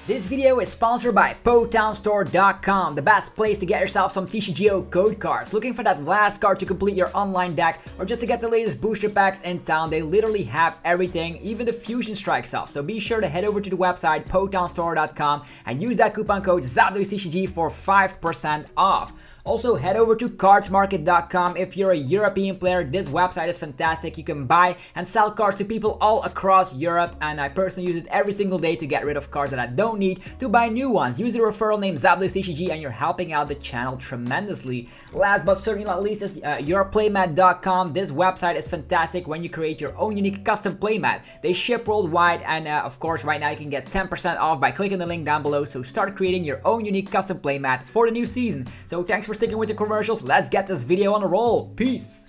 This video is sponsored by PotownStore.com, the best place to get yourself some TCGO code cards. Looking for that last card to complete your online deck or just to get the latest booster packs in town, they literally have everything, even the Fusion Strike stuff. So be sure to head over to the website PotownStore.com and use that coupon code ZapDoesTCG for 5% off. Also, head over to cardsmarket.com if you're a European player. This website is fantastic. You can buy and sell cards to people all across Europe, and I personally use it every single day to get rid of cards that I don't need to buy new ones. Use the referral name ZapDoesTCG and you're helping out the channel tremendously. Last but certainly not least is yourplaymat.com. This website is fantastic when you create your own unique custom playmat. They ship worldwide, and of course right now you can get 10% off by clicking the link down below. So start creating your own unique custom playmat for the new season. So thanks for sticking with the commercials. Let's get this video on a roll. Peace.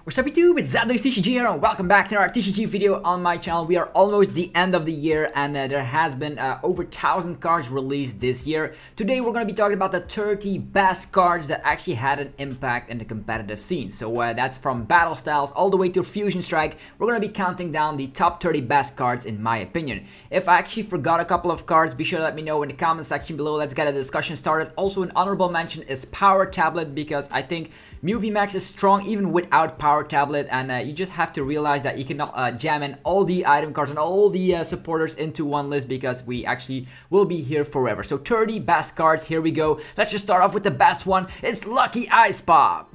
What's up YouTube, it's ZapDoesTCG here and welcome back to our TCG video on my channel. We are almost the end of the year and there has been over 1,000 cards released this year. Today we're going to be talking about the 30 best cards that actually had an impact in the competitive scene. So that's from Battle Styles all the way to Fusion Strike. We're going to be counting down the top 30 best cards in my opinion. If I actually forgot a couple of cards, be sure to let me know in the comment section below. Let's get a discussion started. Also an honorable mention is Power Tablet, because I think Mew VMAX is strong even without Power Tablet, and you just have to realize that you cannot jam in all the item cards and all the supporters into one list, because we actually will be here forever. So 30 best cards, here we go. Let's just start off with the best one. It's Lucky Ice Pop.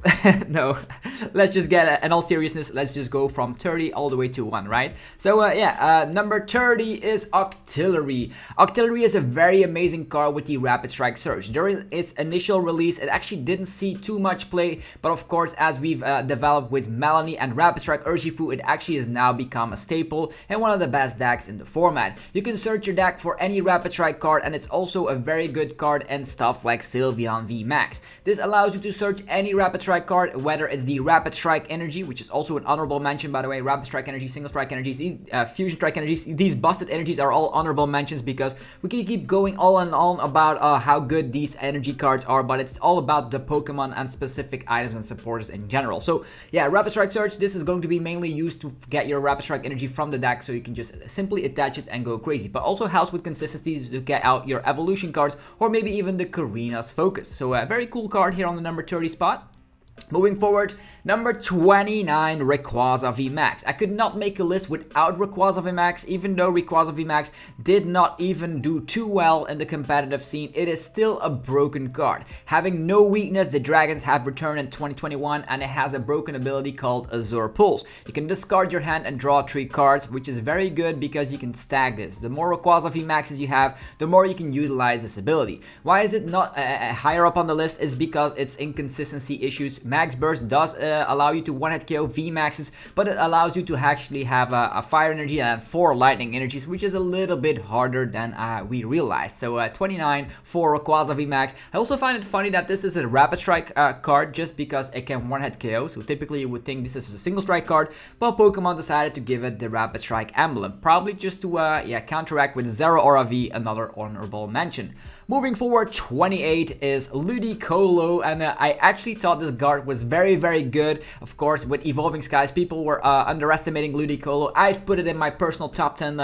No, let's just get in all seriousness, let's just go from 30 all the way to 1, right? So number 30 is Octillery. Octillery is a very amazing card with the Rapid Strike Surge. During its initial release, it actually didn't see too much play, but of course as we've developed with Melony and Rapid Strike Urshifu, it actually has now become a staple and one of the best decks in the format. You can search your deck for any Rapid Strike card, and it's also a very good card and stuff like Sylveon VMAX. This allows you to search any Rapid Strike card, whether it's the Rapid Strike Energy, which is also an honorable mention by the way. Rapid Strike Energy, Single Strike Energies, Fusion Strike Energies, these busted energies are all honorable mentions, because we can keep going on and on about how good these energy cards are, but it's all about the Pokemon and specific items and supporters in general. So yeah, Rapid Strike Surge, this is going to be mainly used to get your Rapid Strike energy from the deck, so you can just simply attach it and go crazy, but also helps with consistency to get out your evolution cards or maybe even the Karina's Focus. So a very cool card here on the number 30 spot. Moving forward, number 29, Rayquaza VMAX. I could not make a list without Rayquaza VMAX, even though Rayquaza VMAX did not even do too well in the competitive scene. It is still a broken card. Having no weakness, the Dragons have returned in 2021, and it has a broken ability called Azure Pulse. You can discard your hand and draw 3 cards, which is very good because you can stack this. The more Rayquaza VMAXs you have, the more you can utilize this ability. Why is it not higher up on the list? Is because it's inconsistency issues. Max Burst does allow you to one-hit KO VMAXs, but it allows you to actually have a Fire Energy and 4 Lightning Energies, which is a little bit harder than we realized. So 29 for Rayquaza VMAX. I also find it funny that this is a Rapid Strike card just because it can one-hit KO, so typically you would think this is a single strike card, but Pokemon decided to give it the Rapid Strike emblem, probably just to counteract with Zeraora V, another honorable mention. Moving forward, 28 is Ludicolo, and I actually thought this card was very, very good. Of course, with Evolving Skies, people were underestimating Ludicolo. I've put it in my personal top 10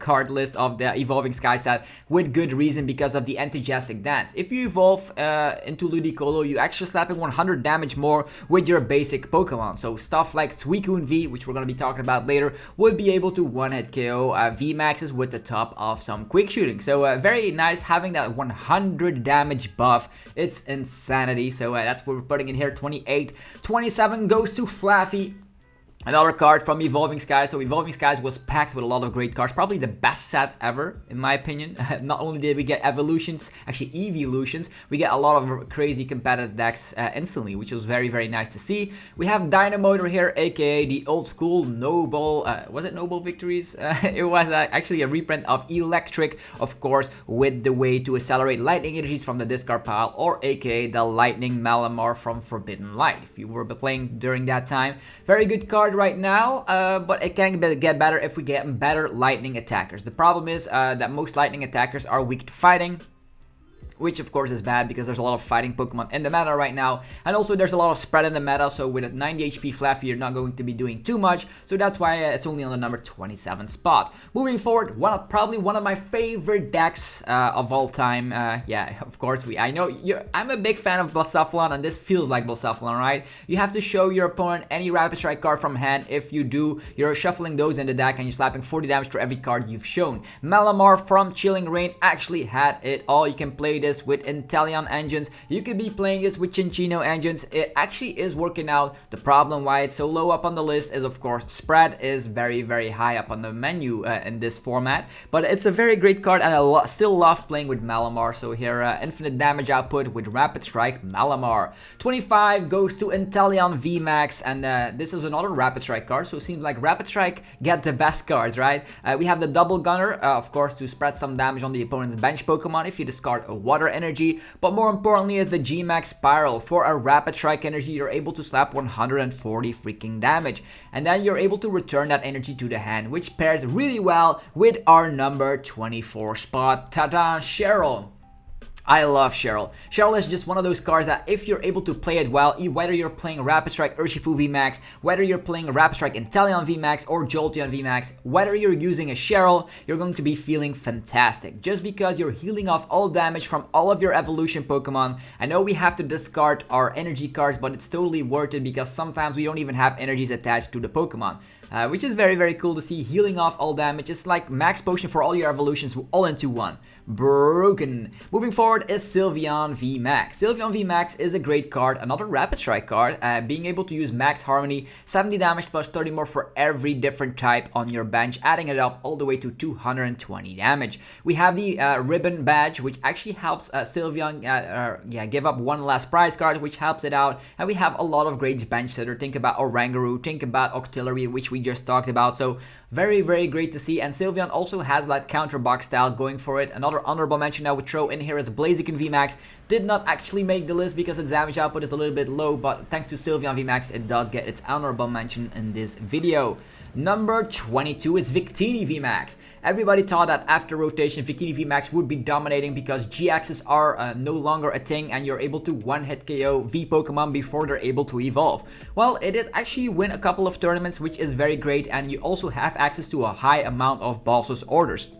card list of the Evolving Skies set with good reason, because of the Enthusiastic Dance. If you evolve into Ludicolo, you actually slapping 100 damage more with your basic Pokemon. So stuff like Suicune V, which we're going to be talking about later, would be able to one-hit KO VMAXs with the top of some quick shooting. So very nice having that 100 damage buff. It's insanity. So that's what we're putting in here. 28. 27 goes to Flaaffy. Another card from Evolving Skies. So Evolving Skies was packed with a lot of great cards. Probably the best set ever, in my opinion. Not only did we get evolutions, actually evolutions, we get a lot of crazy competitive decks instantly, which was very, very nice to see. We have Dynamotor here, aka the old school Noble, was it Noble Victories? It was actually a reprint of Electric, of course, with the way to accelerate lightning energies from the discard pile, or aka the Lightning Malamar from Forbidden Light, if you were playing during that time. Very good card right now, but it can get better if we get better lightning attackers. The problem is that most lightning attackers are weak to fighting. which of course is bad because there's a lot of fighting Pokemon in the meta right now, and also there's a lot of spread in the meta, so with a 90 HP Flaaffy you're not going to be doing too much, so that's why it's only on the number 27 spot. Moving forward, probably one of my favorite decks of all time. Yeah, of course, I know I'm a big fan of Blacephalon, and this feels like Blacephalon, right? You have to show your opponent any Rapid Strike card from hand. If you do, you're shuffling those in the deck and you're slapping 40 damage to every card you've shown. Malamar from Chilling Reign actually had it all. You can play this with Inteleon engines, you could be playing this with Chinchino engines. It actually is working out. The problem why it's so low up on the list is of course spread is very high up on the menu in this format, but it's a very great card, and I still love playing with Malamar. So here infinite damage output with Rapid Strike Malamar. 25 goes to Inteleon VMAX, and this is another Rapid Strike card, so it seems like Rapid Strike get the best cards, right? We have the Double Gunner, of course, to spread some damage on the opponent's bench Pokemon if you discard a water energy, but more importantly is the GMAX Spiral. For a Rapid Strike energy, you're able to slap 140 freaking damage, and then you're able to return that energy to the hand, which pairs really well with our number 24 spot. Ta-da, Cheryl. I love Cheryl. Cheryl is just one of those cards that if you're able to play it well, whether you're playing Rapid Strike Urshifu VMAX, whether you're playing Rapid Strike Inteleon VMAX or Jolteon VMAX, whether you're using a Cheryl, you're going to be feeling fantastic. Just because you're healing off all damage from all of your evolution Pokemon. I know we have to discard our energy cards, but it's totally worth it because sometimes we don't even have energies attached to the Pokemon. Which is very cool to see. Healing off all damage. It's like max potion for all your evolutions all into one. Broken. Moving forward is Sylveon VMAX. Sylveon VMAX is a great card, another Rapid Strike card, being able to use Max Harmony, 70 damage plus 30 more for every different type on your bench, adding it up all the way to 220 damage. We have the Ribbon Badge, which actually helps Sylveon give up one last prize card, which helps it out, and we have a lot of great bench sitter. Think about Oranguru, think about Octillery, which we just talked about, so very great to see. And Sylveon also has that counter box style going for it. Another honorable mention I would throw in here is Blaziken VMAX. Did not actually make the list because its damage output is a little bit low, but thanks to Sylveon VMAX it does get its honorable mention in this video. Number 22 is Victini VMAX. Everybody thought that after rotation Victini VMAX would be dominating because GXs are no longer a thing and you're able to one-hit KO V Pokemon before they're able to evolve. Well, it did actually win a couple of tournaments, which is very great, and you also have access to a high amount of Balsus orders.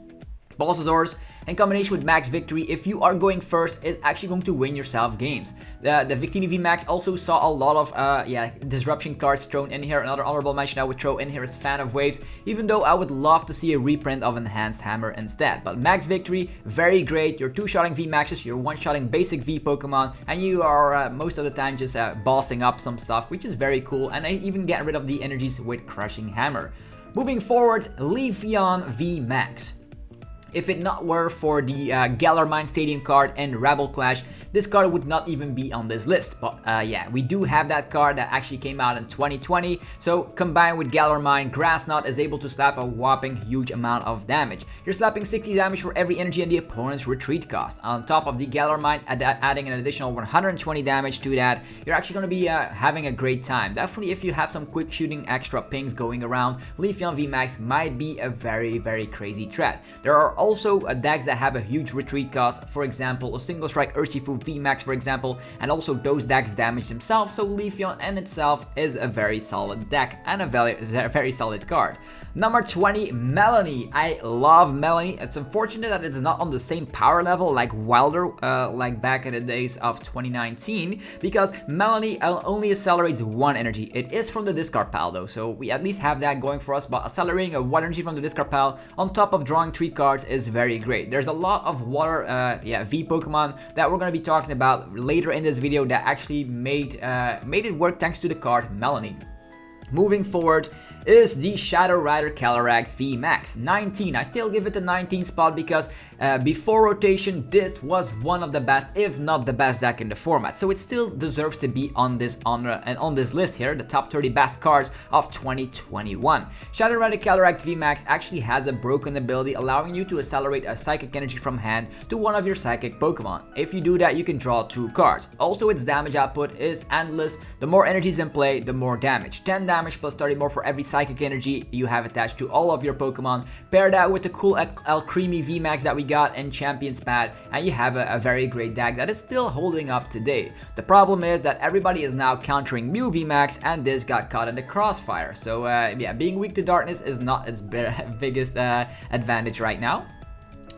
Balsus orders in combination with Max Victory, if you are going first, is actually going to win yourself games. The Victini VMAX also saw a lot of disruption cards thrown in here. Another honorable mention I would throw in here is Fan of Waves, even though I would love to see a reprint of Enhanced Hammer instead. But Max Victory, very great. You're two-shotting VMAXs, you're one-shotting basic V Pokemon, and you are most of the time just bossing up some stuff, which is very cool, and I even get rid of the energies with Crushing Hammer. Moving forward, Leafeon VMAX. If it not were for the Galarian Stadium card and Rebel Clash, this card would not even be on this list. But yeah, we do have that card that actually came out in 2020. So combined with Galarian, Grass Knot is able to slap a whopping huge amount of damage. You're slapping 60 damage for every energy and the opponent's retreat cost. On top of the Galarian, adding an additional 120 damage to that, you're actually going to be having a great time. Definitely if you have some quick shooting extra pings going around, Leafeon VMAX might be a very crazy threat. There are also decks that have a huge retreat cost, for example a Single Strike Urshifu VMAX for example, and also those decks damage themselves, so Leafeon in itself is a very solid deck and a very solid card. Number 20, Melony. I love Melony. It's unfortunate that it's not on the same power level like Wilder, like back in the days of 2019, because Melony only accelerates one energy. It is from the discard pile though, so we at least have that going for us, but accelerating a one energy from the discard pile on top of drawing 3 cards is very great. There's a lot of water V Pokemon that we're going to be talking about later in this video that actually made it work thanks to the card Melony. Moving forward is the Shadow Rider Calyrex VMAX. 19. I still give it the 19 spot because before rotation this was one of the best, if not the best deck in the format. So it still deserves to be on this list here, the top 30 best cards of 2021. Shadow Rider Calyrex VMAX actually has a broken ability allowing you to accelerate a psychic energy from hand to one of your psychic Pokemon. If you do that, you can draw 2 cards. Also, its damage output is endless. The more energies in play, the more damage. 10 damage plus 30 more for every Psychic Energy you have attached to all of your Pokemon. Pair that with the cool Alcremie VMAX that we got in Champion's Pad, and you have a very great deck that is still holding up today. The problem is that everybody is now countering Mew VMAX, and this got caught in the crossfire. So yeah, being weak to darkness is not its biggest advantage right now.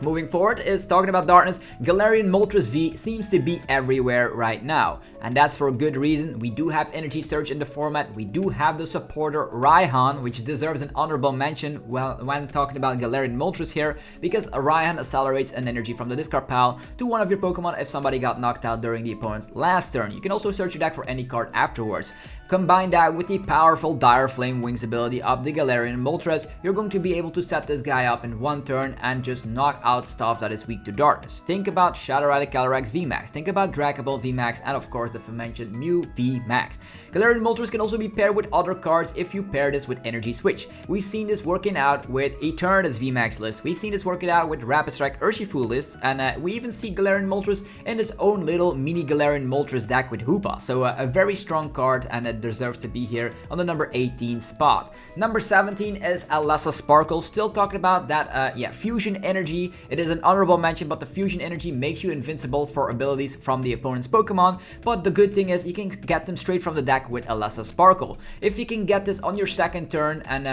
Moving forward is talking about darkness. Galarian Moltres V seems to be everywhere right now, and that's for a good reason. We do have Energy Surge in the format. We do have the supporter Raihan, which deserves an honorable mention when talking about Galarian Moltres here, because Raihan accelerates an energy from the discard pile to one of your Pokemon if somebody got knocked out during the opponent's last turn. You can also search your deck for any card afterwards. Combine that with the powerful Dire Flame Wings ability of the Galarian Moltres, you're going to be able to set this guy up in one turn and just knock out stuff that is weak to darkness. Think about Shadow Rider Calyrex VMAX, think about Dracoball VMAX, and of course the aforementioned Mew VMAX. Galarian Moltres can also be paired with other cards if you pair this with Energy Switch. We've seen this working out with Eternatus VMAX list, we've seen this working out with Rapid Strike Urshifu lists, and we even see Galarian Moltres in its own little mini Galarian Moltres deck with Hoopa. So a very strong card, and it deserves to be here on the number 18 spot. Number 17 is Elesa Sparkle. Still talking about that Fusion Energy. It is an honorable mention, but the Fusion Energy makes you invincible for abilities from the opponent's Pokemon. But the good thing is you can get them straight from the deck with Elesa Sparkle. If you can get this on your second turn, and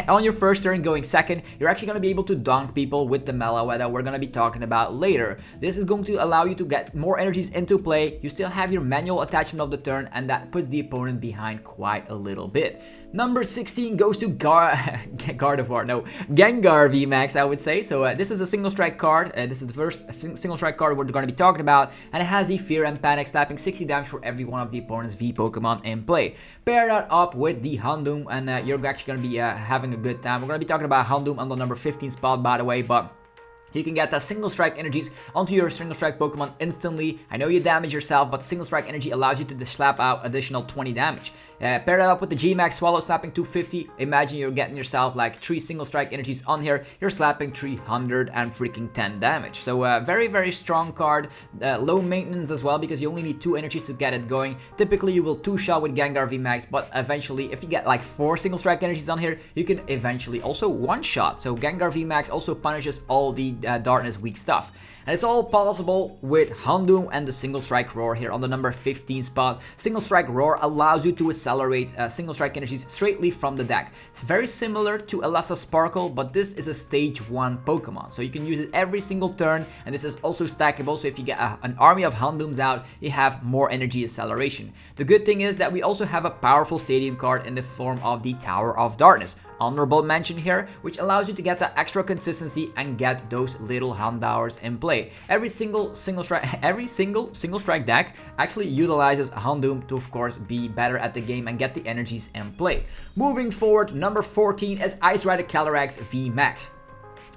on your first turn going second, you're actually going to be able to dunk people with the Meloetta that we're going to be talking about later. This is going to allow you to get more energies into play. You still have your manual attachment of the turn, and that puts the opponent behind quite a little bit. Number 16 goes to Gengar VMAX, I would say. So this is a single strike card. This is the first single strike card we're going to be talking about, and it has the Fear and Panic, slapping 60 damage for every one of the opponent's V Pokemon in play. Pair that up with the Houndoom, and you're actually going to be having a good time. We're going to be talking about Houndoom on the number 15 spot, by the way, but you can get the single strike energies onto your single strike Pokemon instantly. I know you damage yourself, but single strike energy allows you to slap out additional 20 damage. Pair that up with the G-Max Swallow, slapping 250. Imagine you're getting yourself like 3 single strike energies on here. You're slapping 300 and freaking 10 damage. So very, very strong card. Low maintenance as well, because you only need 2 energies to get it going. Typically you will 2-shot with Gengar VMAX, but eventually if you get like 4 single strike energies on here, you can eventually also 1-shot. So Gengar VMAX also punishes all the darkness weak stuff. And it's all possible with Houndoom and the Single Strike Roar here on the number 15 spot. Single Strike Roar allows you to accelerate Single Strike energies straightly from the deck. It's very similar to Elesa Sparkle, but this is a stage 1 Pokemon. So you can use it every single turn, and this is also stackable. So if you get an army of Houndooms out, you have more energy acceleration. The good thing is that we also have a powerful stadium card in the form of the Tower of Darkness. Honorable mention here, which allows you to get the extra consistency and get those little Houndours in play. Every single single strike deck actually utilizes Houndoom to, of course, be better at the game and get the energies in play. Moving forward, number 14 is Ice Rider Calyrex VMAX.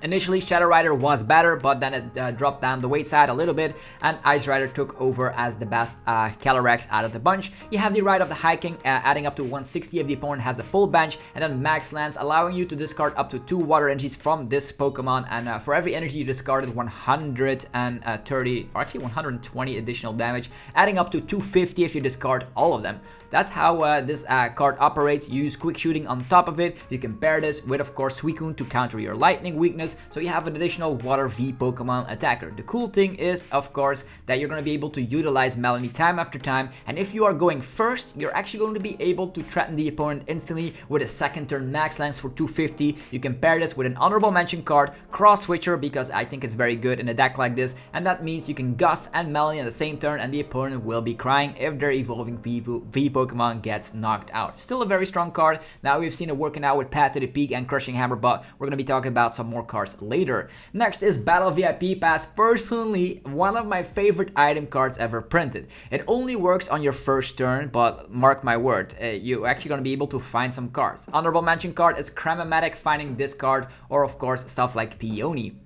Initially, Shadow Rider was better, but then it dropped down the weight side a little bit, and Ice Rider took over as the best Calyrex out of the bunch. You have the Ride of the Hiking, adding up to 160 if the opponent has a full bench, and then Max Lance, allowing you to discard up to 2 water energies from this Pokemon, and for every energy you discarded, 130, or actually 120 additional damage, adding up to 250 if you discard all of them. That's how this card operates. You use Quick Shooting on top of it. You can pair this with, of course, Suicune to counter your Lightning weakness, so you have an additional Water V Pokemon attacker. The cool thing is, of course, that you're going to be able to utilize Melony time after time, and if you are going first, you're actually going to be able to threaten the opponent instantly with a second turn Max Lance for 250. You can pair this with an honorable mention card, Cross Switcher, because I think it's very good in a deck like this, and that means you can Gust and Melony at the same turn, and the opponent will be crying if their evolving V Pokemon gets knocked out. Still a very strong card. Now we've seen it working out with Path to the Peak and Crushing Hammer, but we're going to be talking about some more cards later. Next is Battle VIP Pass. Personally, one of my favorite item cards ever printed. It only works on your first turn, but mark my word, you're actually going to be able to find some cards. Honorable mention card is Cramamatic, finding this card, or of course stuff like Peony.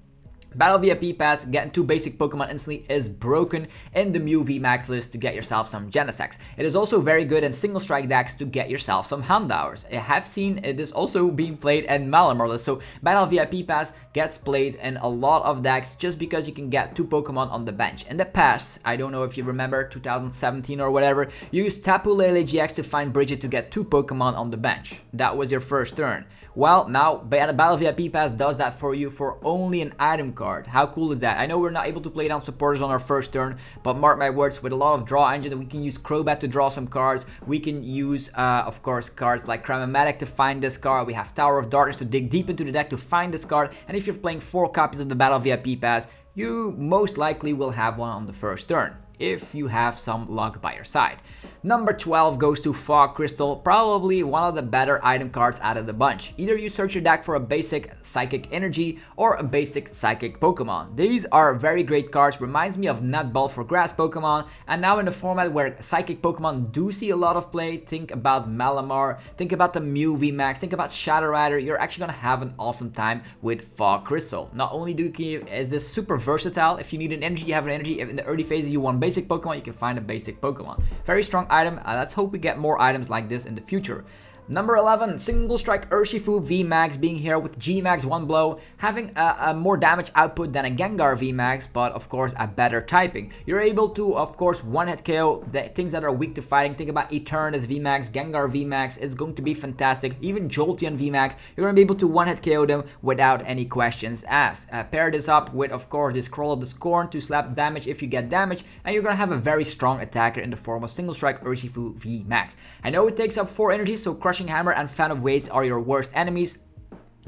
Battle VIP Pass, getting 2 basic Pokemon instantly is broken in the Mew VMAX list to get yourself some Genesects. It is also very good in single strike decks to get yourself some Houndours. I have seen it is also being played in Malamar list, so Battle VIP Pass gets played in a lot of decks just because you can get 2 Pokemon on the bench. In the past, I don't know if you remember 2017 or whatever, you used Tapu Lele GX to find Bridget to get 2 Pokemon on the bench. That was your first turn. Well, now Battle VIP Pass does that for you for only an item card. How cool is that? I know we're not able to play down supporters on our first turn, but mark my words, with a lot of draw engine, we can use Crobat to draw some cards. We can use, of course, cards like Cramomatic to find this card. We have Tower of Darkness to dig deep into the deck to find this card. And if you're playing 4 copies of the Battle VIP Pass, you most likely will have one on the first turn, if you have some luck by your side. Number 12 goes to Fog Crystal, probably one of the better item cards out of the bunch. Either you search your deck for a basic Psychic Energy or a basic Psychic Pokemon. These are very great cards, reminds me of Nutball for grass Pokemon, and now in the format where Psychic Pokemon do see a lot of play, think about Malamar, think about the Mew VMAX, think about Shadow Rider, you're actually gonna have an awesome time with Fog Crystal. Not only is this super versatile, if you need an energy, you have an energy. If in the early phases you want basic Pokemon, you can find a basic Pokemon. Very strong item. Let's hope we get more items like this in the future. Number 11, Single Strike Urshifu VMAX, being here with G-Max 1 blow, having a more damage output than a Gengar VMAX, but of course a better typing. You're able to, of course, one-hit KO the things that are weak to fighting. Think about Eternatus VMAX, Gengar VMAX, it's going to be fantastic. Even Jolteon VMAX, you're going to be able to one-hit KO them without any questions asked. Pair this up with, of course, the Scroll of the Scorn to slap damage if you get damage, and you're going to have a very strong attacker in the form of Single Strike Urshifu VMAX. I know it takes up 4 energy, so Crushing Hammer and Fan of Waves are your worst enemies.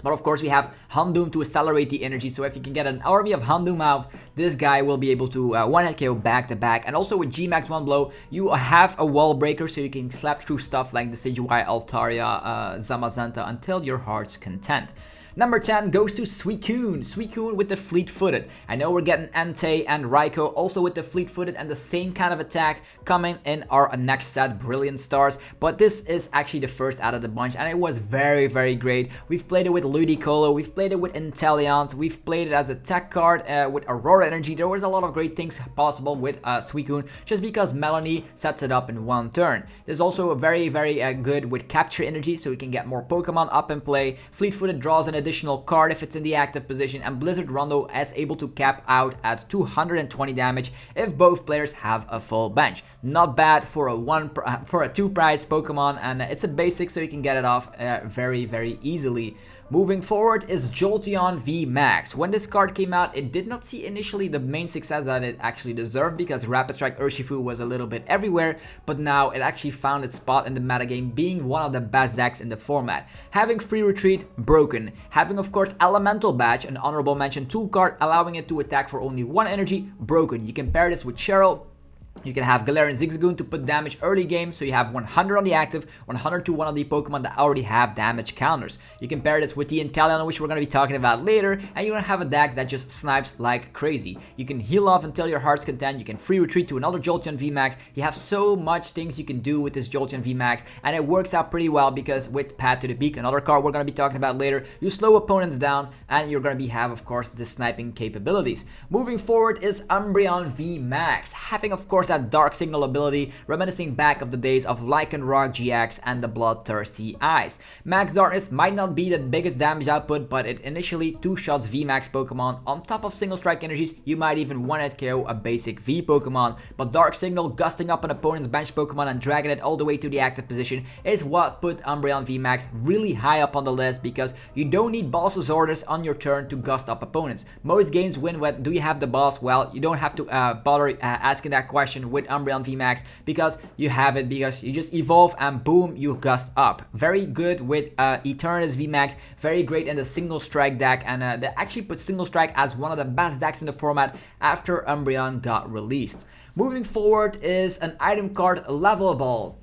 But of course we have Houndoom to accelerate the energy, so if you can get an army of Houndoom out, this guy will be able to one-hit KO back to back. And also with G-Max 1 blow, you have a wall breaker, so you can slap through stuff like the Decidueye, Altaria, Zamazenta until your heart's content. Number 10 goes to Suicune. Suicune with the Fleet-Footed. I know we're getting Entei and Raikou also with the Fleet-Footed and the same kind of attack coming in our next set, Brilliant Stars. But this is actually the first out of the bunch, and it was very, very great. We've played it with Ludicolo, we've played it with Inteleon, we've played it as a tech card with Aurora Energy. There was a lot of great things possible with Suicune, just because Melony sets it up in 1 turn. There's also very, very good with Capture Energy, so we can get more Pokemon up in play. Fleet-Footed draws an additional card if it's in the active position, and Blizzard Rondo is able to cap out at 220 damage if both players have a full bench. Not bad for a 2 price Pokemon, and it's a basic, so you can get it off very, very easily. Moving forward is Jolteon VMAX. When this card came out, it did not see initially the main success that it actually deserved, because Rapid Strike Urshifu was a little bit everywhere, but now it actually found its spot in the metagame, being one of the best decks in the format. Having Free Retreat, broken. Having, of course, Elemental Badge, an honorable mention tool card, allowing it to attack for only 1 energy, broken. You can pair this with Cheryl. You can have Galarian Zigzagoon to put damage early game, so you have 100 on the active, 100 to one of the Pokemon that already have damage counters. You can pair this with the Inteleon, which we're going to be talking about later, and you're going to have a deck that just snipes like crazy. You can heal off until your heart's content, you can free retreat to another Jolteon VMAX. You have so much things you can do with this Jolteon VMAX, and it works out pretty well because with Pad to the Beak, another card we're going to be talking about later, you slow opponents down, and you're going to have, of course, the sniping capabilities. Moving forward is Umbreon VMAX, having, of course, that Dark Signal ability, reminiscing back of the days of Lycanroc GX and the Bloodthirsty Eyes. Max Darkness might not be the biggest damage output, but it initially 2-shots VMAX Pokemon. On top of single strike energies, you might even one-hit KO a basic V Pokemon, but Dark Signal gusting up an opponent's bench Pokemon and dragging it all the way to the active position is what put Umbreon VMAX really high up on the list, because you don't need Boss's Orders on your turn to gust up opponents. Most games win with, do you have the boss? Well, you don't have to bother asking that question with Umbreon VMAX, because you have it, because you just evolve and boom, you gust up. Very good with Eternatus VMAX, very great in the single strike deck, and they actually put single strike as one of the best decks in the format after Umbreon got released. Moving forward is an item card, Level Ball.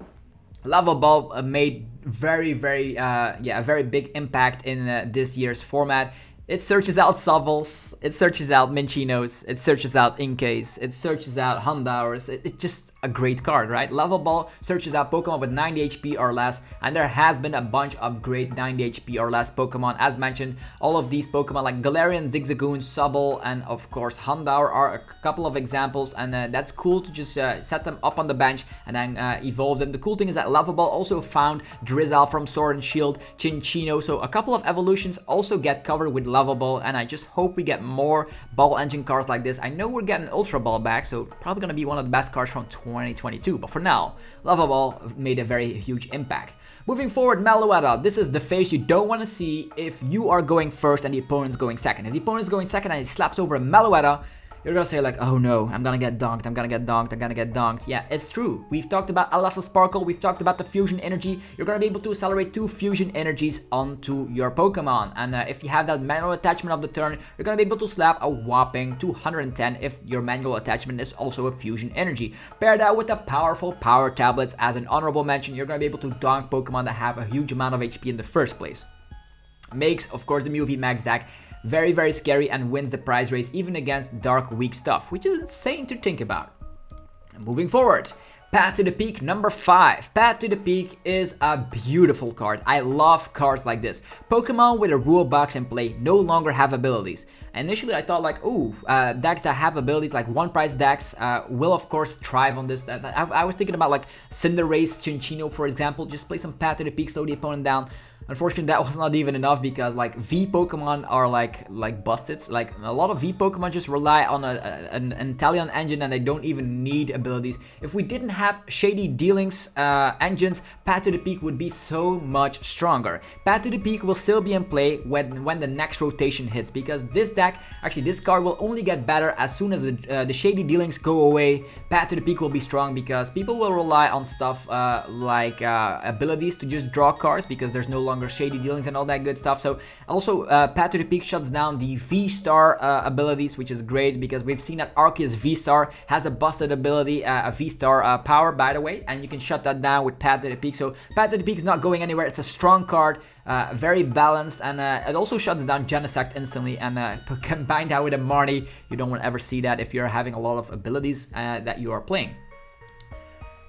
Level Ball made a very big impact in this year's format. It searches out Sobbles, it searches out Minchinos, it searches out Inkays, it searches out Houndours. It's just a great card, right? Level Ball searches out Pokemon with 90 HP or less, and there has been a bunch of great 90 HP or less Pokemon. As mentioned, all of these Pokemon like Galarian, Zigzagoon, Sobble, and of course Houndoom are a couple of examples, and that's cool to just set them up on the bench and then evolve them. The cool thing is that Level Ball also found Drizzle from Sword and Shield, Chinchino, so a couple of evolutions also get covered with Level Ball, and I just hope we get more Ball Engine cards like this. I know we're getting Ultra Ball back, so probably gonna be one of the best cards from 2022, but for now, Level Ball made a very huge impact. Moving forward, Meloetta. This is the face you don't want to see if you are going first and the opponent's going second. If the opponent's going second and he slaps over a Meloetta, you're gonna say like, oh no, I'm gonna get dunked, I'm gonna get dunked, I'm gonna get dunked. Yeah, it's true. We've talked about Elesa Sparkle, we've talked about the Fusion Energy. You're gonna be able to accelerate 2 Fusion Energies onto your Pokemon. And if you have that manual attachment of the turn, you're gonna be able to slap a whopping 210 if your manual attachment is also a Fusion Energy. Pair that with the powerful Power Tablets as an honorable mention, you're gonna be able to dunk Pokemon that have a huge amount of HP in the first place. Makes, of course, the Mew VMAX deck very, very scary and wins the prize race even against dark, weak stuff, which is insane to think about. Moving forward, Path to the Peak number 5. Path to the Peak is a beautiful card. I love cards like this. Pokemon with a rule box in play no longer have abilities. Initially I thought like, ooh, decks that have abilities like one price decks will of course thrive on this. I was thinking about like Cinderace, Chinchino for example, just play some Path to the Peak, slow the opponent down. Unfortunately, that was not even enough because like V Pokemon are like busted. Like a lot of V Pokemon just rely on an Inteleon engine and they don't even need abilities. If we didn't have Shady Dealings engines, Path to the Peak would be so much stronger. Path to the Peak will still be in play when the next rotation hits, because this deck, actually this card will only get better as soon as the Shady Dealings go away. Path to the Peak will be strong because people will rely on stuff like abilities to just draw cards because there's no longer Shady Dealings and all that good stuff. So also Path to the Peak shuts down the V-Star abilities, which is great because we've seen that Arceus V-Star has a busted ability, a V-Star power by the way, and you can shut that down with Path to the Peak. So Path to the Peak is not going anywhere. It's a strong card, very balanced, and it also shuts down Genesect instantly, and combined that with a Marnie, you don't want to ever see that if you're having a lot of abilities that you are playing.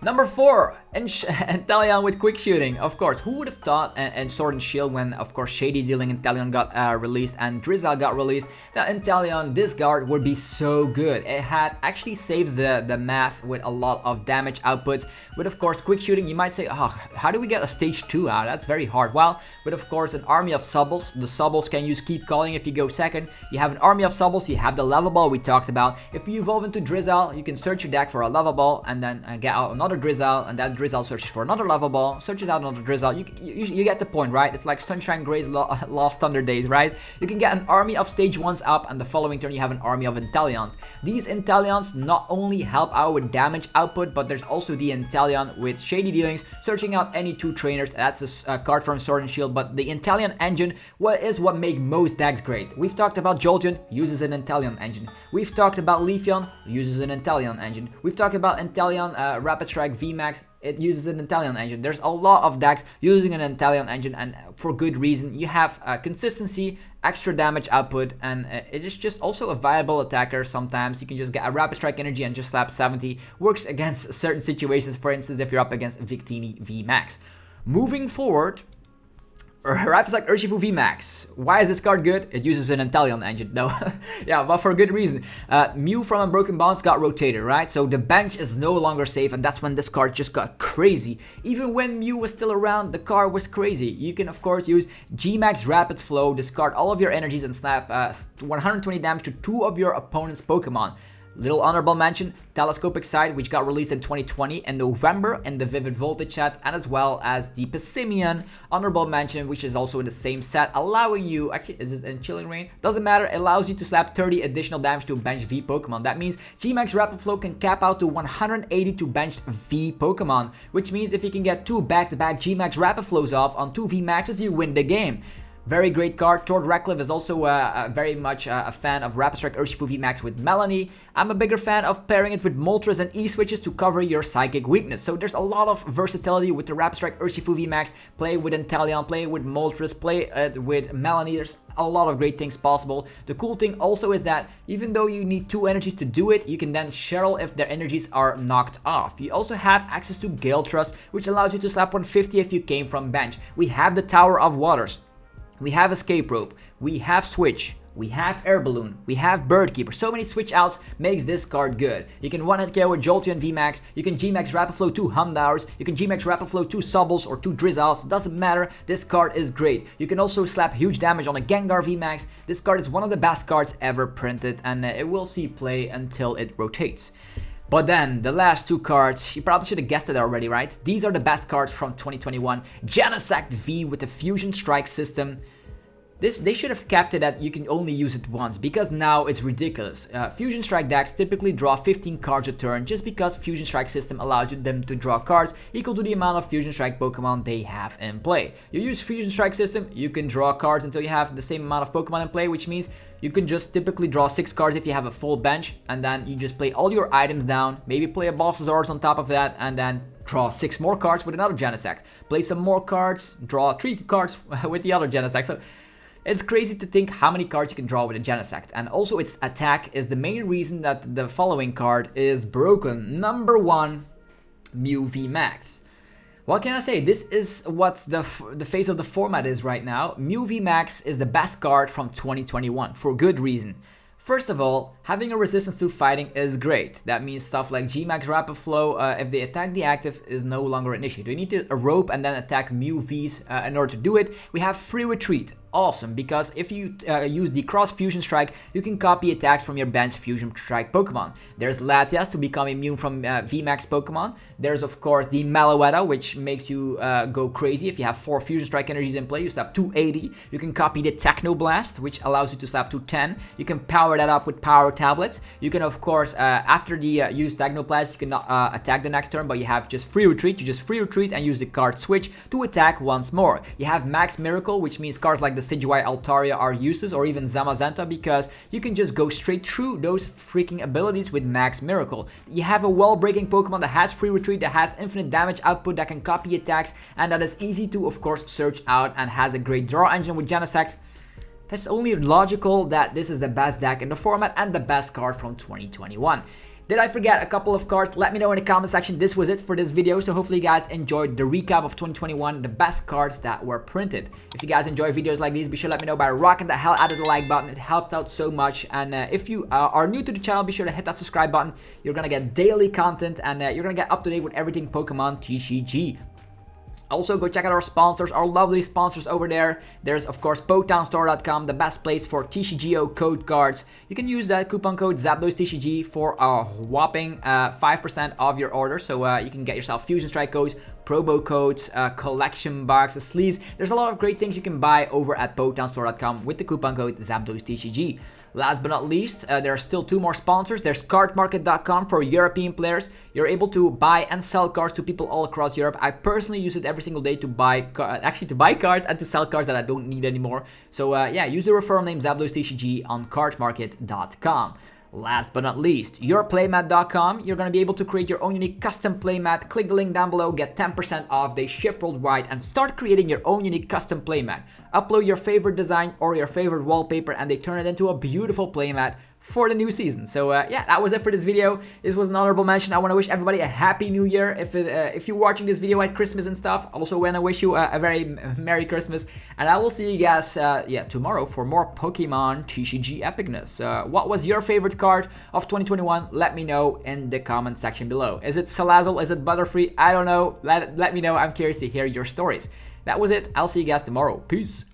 Number 4, Inteleon with Quick Shooting. Of course, who would have thought, and Sword and Shield when, of course, Shady Dealing Inteleon got released and Drizzle got released, that Inteleon, this guard, would be so good. It had actually saves the math with a lot of damage outputs. With, of course, Quick Shooting, you might say, oh, how do we get a stage 2 out? That's very hard. Well, with, of course, an army of Sobbles. The Sobbles can use Keep Calling if you go second. You have an army of Sobbles, you have the Level Ball we talked about. If you evolve into Drizzle, you can search your deck for a Level Ball and then get out another Drizzle, and that Drizzle searches for another Level Ball, searches out another Drizzle. You get the point, right? It's like Sunshine Gray's Lost Thunder Days, right? You can get an army of stage 1s up, and the following turn you have an army of Inteleons. These Inteleons not only help out with damage output, but there's also the Inteleon with Shady Dealings, searching out any 2 trainers. That's a card from Sword and Shield, but the Inteleon engine is what makes most decks great. We've talked about Jolteon, uses an Inteleon engine. We've talked about Leafeon, uses an Inteleon engine. We've talked about Inteleon Rapid Strike VMAX, it uses an Inteleon engine. There's a lot of decks using an Inteleon engine, and for good reason. You have consistency, extra damage output, and it is just also a viable attacker. Sometimes you can just get a Rapid Strike Energy and just slap 70. Works against certain situations, for instance if you're up against Victini VMAX. Moving forward, Rapid Strike Urshifu VMAX. Why is this card good? It uses an Inteleon engine. No, yeah, but for a good reason. Mew from Unbroken Bonds got rotated, right? So the bench is no longer safe, and that's when this card just got crazy. Even when Mew was still around, the card was crazy. You can, of course, use G-Max Rapid Flow, discard all of your energies, and slap 120 damage to 2 of your opponent's Pokemon. Little honorable mention, Telescopic Sight, which got released in 2020 in November in the Vivid Voltage set, and as well as the Pessimian honorable mention, which is also in the same set, allowing you, actually, is it in Chilling Rain? Doesn't matter, it allows you to slap 30 additional damage to a benched V Pokemon. That means G-Max Rapid Flow can cap out to 180 to benched V Pokemon, which means if you can get 2 back-to-back G-Max Rapid Flows off on 2 VMAXs, you win the game. Very great card. Tord Reckliffe is also very much a fan of Rapid Strike Urshifu VMAX with Melony. I'm a bigger fan of pairing it with Moltres and E-switches to cover your psychic weakness. So there's a lot of versatility with the Rapid Strike Urshifu VMAX. Play with Inteleon, play with Moltres, play with Melony. There's a lot of great things possible. The cool thing also is that even though you need 2 energies to do it, you can then Cheryl if their energies are knocked off. You also have access to Gale Thrust, which allows you to slap 150 if you came from bench. We have the Tower of Waters. We have Escape Rope, we have Switch, we have Air Balloon, we have Bird Keeper. So many switch outs makes this card good. You can one-hit KO with Jolteon VMAX, you can G-Max Rapid Flow 2 Houndours, you can G-Max Rapid Flow 2 Sobbles or 2 Drizzles, doesn't matter, this card is great. You can also slap huge damage on a Gengar VMAX. This card is one of the best cards ever printed, and it will see play until it rotates. But then, the last 2 cards, you probably should have guessed it already, right? These are the best cards from 2021. Genesect V with the Fusion Strike system. They should have kept it that you can only use it once, because now it's ridiculous. Fusion Strike decks typically draw 15 cards a turn just because Fusion Strike system allows them to draw cards equal to the amount of Fusion Strike Pokemon they have in play. You use Fusion Strike system, you can draw cards until you have the same amount of Pokemon in play, which means you can just typically draw 6 cards if you have a full bench, and then you just play all your items down, maybe play a Bulbasaurus on top of that, and then draw 6 more cards with another Genesect. Play some more cards, draw 3 cards with the other Genesect. So it's crazy to think how many cards you can draw with a Genesect, and also its attack is the main reason that the following card is broken. Number 1, Mew VMAX. What can I say? This is what the face of the format is right now. Mew VMAX is the best card from 2021 for good reason. First of all, having a resistance to fighting is great. That means stuff like G-Max Rapid Flow, if they attack the active, is no longer an issue. They need to rope and then attack Mew Vs in order to do it. We have Free Retreat. Awesome, because if you use the Cross Fusion Strike, you can copy attacks from your bench Fusion Strike Pokemon. There's Latias to become immune from VMAX Pokemon. There's of course the Meloetta, which makes you go crazy. If you have 4 Fusion Strike energies in play, you slap 280. You can copy the Techno Blast, which allows you to slap 210. You can power that up with Power Tablets. You can of course, after the use Techno Blast, you can attack the next turn, but you have just Free Retreat. You just Free Retreat and use the card Switch to attack once more. You have Max Miracle, which means cards like the Sigilwai Altaria are useless, or even Zamazenta, because you can just go straight through those freaking abilities with Max Miracle. You have a wall-breaking Pokemon that has Free Retreat, that has infinite damage output, that can copy attacks, and that is easy to, of course, search out, and has a great draw engine with Genesect. That's only logical that this is the best deck in the format and the best card from 2021. Did I forget a couple of cards? Let me know in the comment section. This was it for this video, so hopefully you guys enjoyed the recap of 2021, the best cards that were printed. If you guys enjoy videos like these, be sure to let me know by rocking the hell out of the like button. It helps out so much. And if you are new to the channel, be sure to hit that subscribe button. You're gonna get daily content, and you're gonna get up to date with everything Pokemon TCG. Also, go check out our sponsors, our lovely sponsors over there. There's, of course, PoketownStore.com, the best place for TCGO code cards. You can use that coupon code ZapDoseTCG for a whopping 5% of your order. So you can get yourself Fusion Strike codes, promo codes, collection boxes, sleeves. There's a lot of great things you can buy over at PoketownStore.com with the coupon code ZapDoseTCG. Last but not least, there are still 2 more sponsors. There's cardmarket.com for European players. You're able to buy and sell cards to people all across Europe. I personally use it every single day to buy cards and to sell cards that I don't need anymore. So yeah, use the referral name ZapDoseTCG on cardmarket.com. Last but not least, yourplaymat.com. You're going to be able to create your own unique custom playmat. Click the link down below, get 10% off. They ship worldwide, and start creating your own unique custom playmat. Upload your favorite design or your favorite wallpaper, and they turn it into a beautiful playmat for the new season. So yeah, that was it for this video. This was an honorable mention. I want to wish everybody a happy new year. If you're watching this video at Christmas and stuff, also want to wish you a very Merry Christmas. And I will see you guys yeah, tomorrow for more Pokemon TCG epicness. What was your favorite card of 2021? Let me know in the comment section below. Is it Salazzle? Is it Butterfree? I don't know. Let me know. I'm curious to hear your stories. That was it. I'll see you guys tomorrow. Peace.